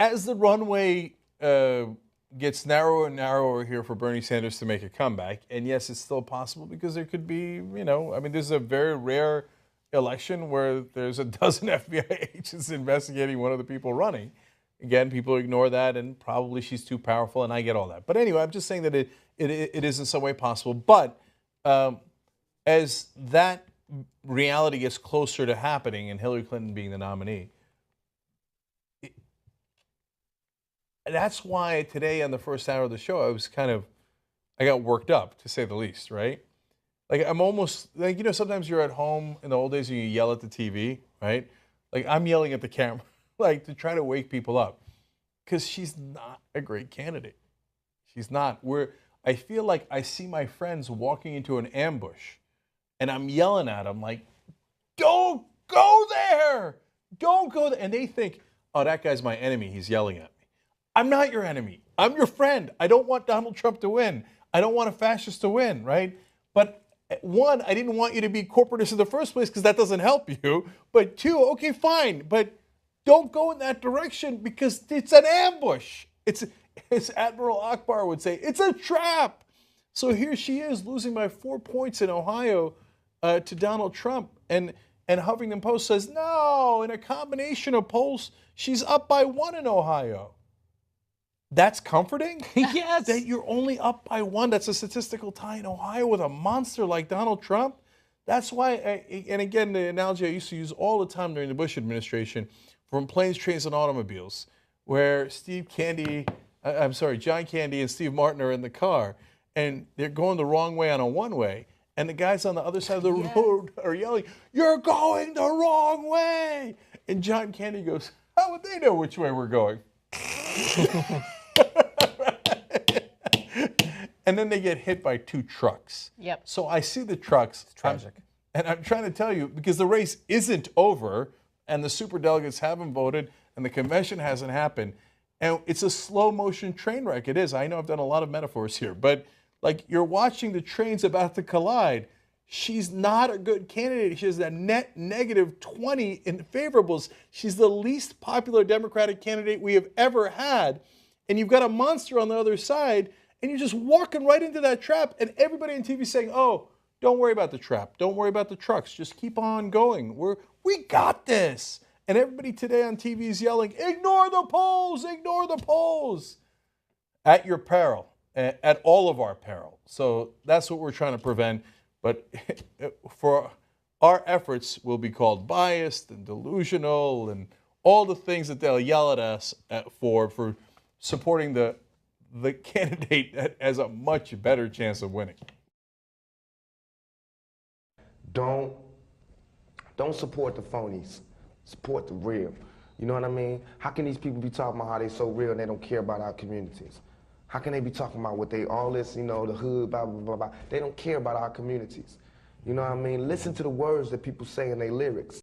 as the runway gets narrower and narrower here for Bernie Sanders to make a comeback, and yes, it's still possible because there could be, I mean, this is a very rare election where there's a dozen FBI agents investigating one of the people running. Again, people ignore that, and probably she's too powerful, and I get all that. But anyway, I'm just saying that it is in some way possible. But as that reality gets closer to happening, and Hillary Clinton being the nominee, that's why today on the first hour of the show, I got worked up, to say the least, right? Like, I'm almost, like, sometimes you're at home in the old days and you yell at the TV, right? Like, I'm yelling at the camera, like, to try to wake people up. Because she's not a great candidate. She's not. I feel like I see my friends walking into an ambush, and I'm yelling at them like, don't go there! Don't go there! And they think, oh, that guy's my enemy. He's yelling at me. I'm not your enemy. I'm your friend. I don't want Donald Trump to win. I don't want a fascist to win, right? But one, I didn't want you to be corporatist in the first place because that doesn't help you. But two, okay, fine. But don't go in that direction because it's an ambush. It's, as Admiral Akbar would say, it's a trap. So here she is losing by 4 points in Ohio to Donald Trump. And Huffington Post says, no, in a combination of polls, she's up by 1 in Ohio. That's comforting? Yes. That you're only up by 1. That's a statistical tie in Ohio with a monster like Donald Trump. That's why, and again, the analogy I used to use all the time during the Bush administration, from planes, trains, and automobiles, where John Candy and Steve Martin are in the car, and they're going the wrong way on a one-way, and the guys on the other side of the road are yelling, "You're going the wrong way!" And John Candy goes, "How would they know which way we're going?" And then they get hit by 2 trucks. Yep. So I see the trucks. It's tragic. And I'm trying to tell you, because the race isn't over, and the superdelegates haven't voted, and the convention hasn't happened, and it's a slow motion train wreck. It is. I know I've done a lot of metaphors here, but like, you're watching the trains about to collide. She's not a good candidate. She has a net negative 20 in favorables. She's the least popular Democratic candidate we have ever had. And you've got a monster on the other side, and you're just walking right into that trap. And everybody on TV is saying, oh, don't worry about the trap. Don't worry about the trucks. Just keep on going. We got this. And everybody today on TV is yelling, ignore the polls, ignore the polls. At your peril, at all of our peril. So that's what we're trying to prevent. But for our efforts will be called biased and delusional and all the things that they'll yell at us for supporting the candidate that has a much better chance of winning. Don't support the phonies. Support the real. You know what I mean? How can these people be talking about how they so real and they don't care about our communities? How can they be talking about what they, all this, the hood, blah, blah, blah, blah. They don't care about our communities. You know what I mean? Listen to the words that people say in their lyrics.